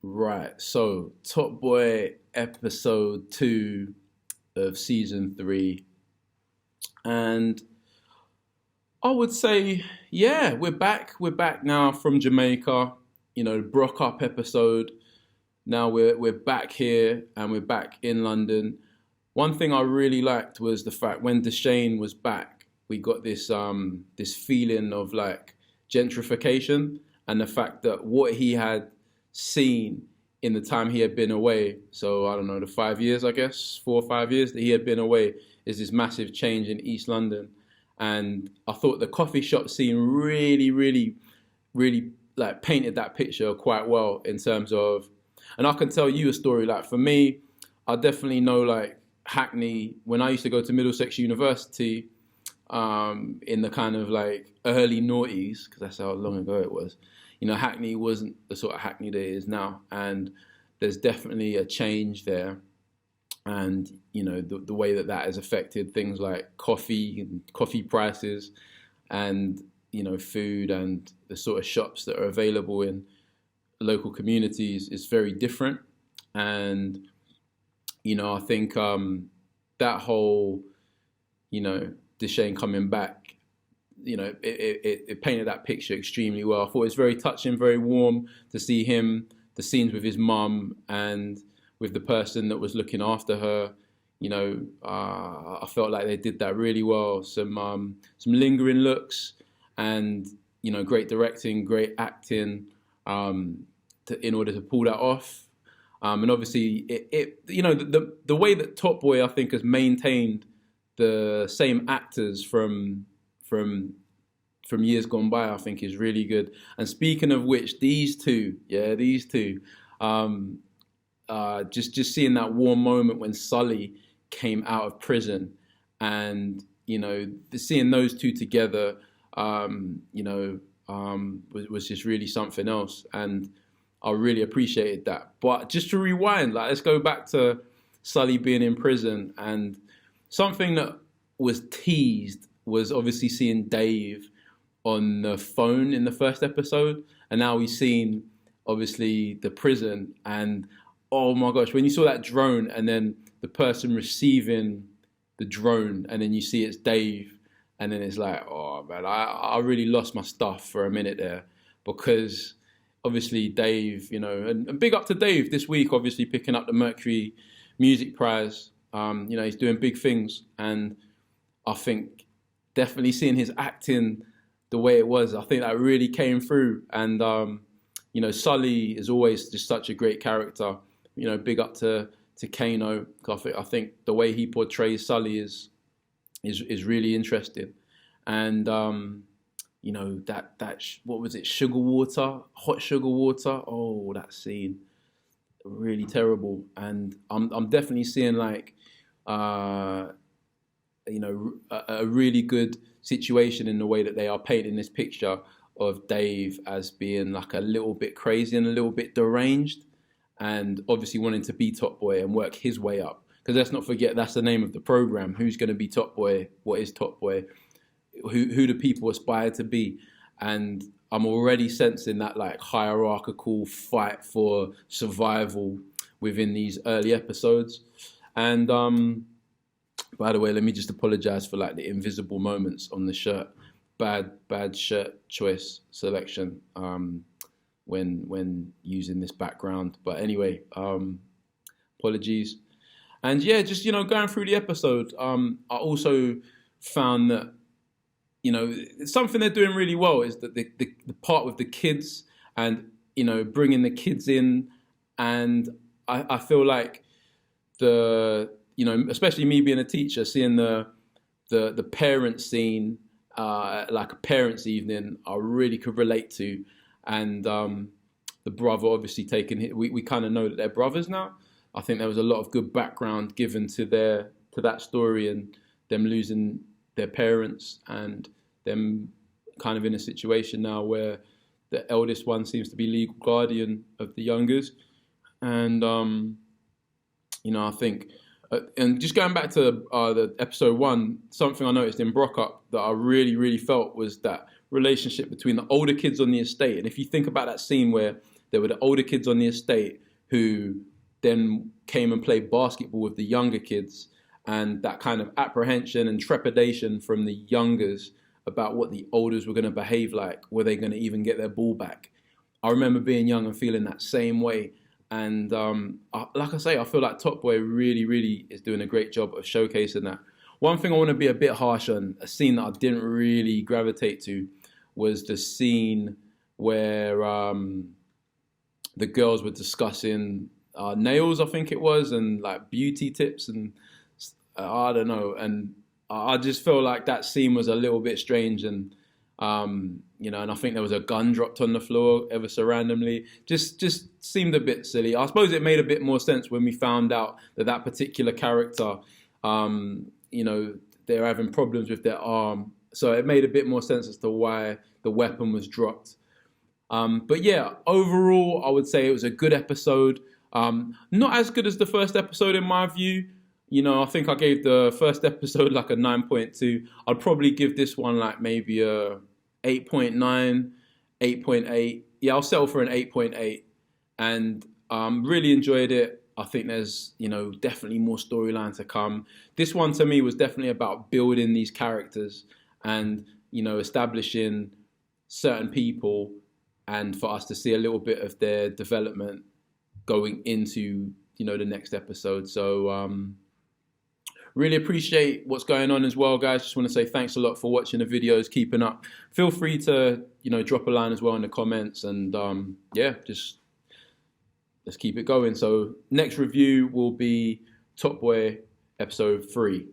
Right. So, Top Boy episode 2 of season 3. And I would say, yeah, we're back. We're back now from Jamaica. Brock up episode. Now we're back here and we're back in London. One thing I really liked was the fact when Deshane was back, we got this feeling of like gentrification and the fact that what he had seen in the time he had been away. So I don't know, the 5 years, I guess, 4 or 5 years that he had been away is this massive change in East London. And I thought the coffee shop scene really, really, really like painted that picture quite well in terms of, and I can tell you a story. Like for me, I definitely know like Hackney when I used to go to Middlesex University in the kind of like early noughties, because that's how long ago it was. Hackney wasn't the sort of Hackney that it is now, and there's definitely a change there. And the way that has affected things like coffee and coffee prices, and food and the sort of shops that are available in local communities is very different. And I think that whole Deshane coming back, it painted that picture extremely well. I thought it was very touching, very warm to see him, the scenes with his mum and with the person that was looking after her. I felt like they did that really well. Some lingering looks, and great directing, great acting, in order to pull that off. And obviously, the way that Top Boy I think has maintained the same actors from years gone by, I think is really good. And speaking of which, these two, just seeing that warm moment when Sully came out of prison, and seeing those two together, was just really something else, and I really appreciated that. But just to rewind, like let's go back to Sully being in prison, and something that was teased was obviously seeing Dave on the phone in the first episode, and now we've seen obviously the prison. And oh my gosh, when you saw that drone and then the person receiving the drone, and then you see it's Dave, and then it's like, oh man, I really lost my stuff for a minute there, because obviously Dave, and big up to Dave this week, obviously picking up the Mercury Music Prize. He's doing big things, and I think definitely seeing his acting the way it was, I think that really came through. And Sully is always just such a great character. Big up to Kano. I think the way he portrays Sully is really interesting. And what was it? Sugar water, hot sugar water. Oh, that scene, really terrible. And I'm definitely seeing like a really good situation in the way that they are painting this picture of Dave as being like a little bit crazy and a little bit deranged, and obviously wanting to be Top Boy and work his way up. Because let's not forget, that's the name of the program. Who's going to be Top Boy? What is Top Boy? Who do people aspire to be? And I'm already sensing that like hierarchical fight for survival within these early episodes. And by the way, let me just apologize for like the invisible moments on the shirt. Bad shirt choice selection when using this background. But anyway, apologies. And yeah, just going through the episode, I also found that something they're doing really well is that the part with the kids, and bringing the kids in. And I feel like especially me being a teacher, seeing the parent scene, like a parents' evening, I really could relate to. And the brother obviously taking, we kind of know that they're brothers now. I think there was a lot of good background given to that story, and them losing their parents, and them kind of in a situation now where the eldest one seems to be legal guardian of the youngest. And I think and just going back to the episode 1, something I noticed in Brock Up that I really felt was that relationship between the older kids on the estate. And if you think about that scene where there were the older kids on the estate who then came and played basketball with the younger kids, and that kind of apprehension and trepidation from the youngers about what the olders were going to behave like. Were they going to even get their ball back? I remember being young and feeling that same way. And like I say, I feel like Top Boy really, really is doing a great job of showcasing that. One thing I want to be a bit harsh on, a scene that I didn't really gravitate to, was the scene where the girls were discussing nails, I think it was, and like beauty tips, and I don't know. And I just feel like that scene was a little bit strange, and you know, and I think there was a gun dropped on the floor ever so randomly. Just seemed a bit silly. I suppose it made a bit more sense when we found out that that particular character, you know, they're having problems with their arm. So it made a bit more sense as to why the weapon was dropped. But yeah, overall, I would say it was a good episode. Not as good as the first episode in my view. You know, I think I gave the first episode like a 9.2. I'd probably give this one like maybe a 8.9, 8.8. Yeah, I'll settle for an 8.8. And really enjoyed it. I think there's, you know, definitely more storyline to come. This one to me was definitely about building these characters and, you know, establishing certain people, and for us to see a little bit of their development going into, you know, the next episode. So really appreciate what's going on as well, guys. Just want to say thanks a lot for watching the videos, keeping up. Feel free to, you know, drop a line as well in the comments, and yeah, just let's keep it going. So next review will be Top Boy episode 3.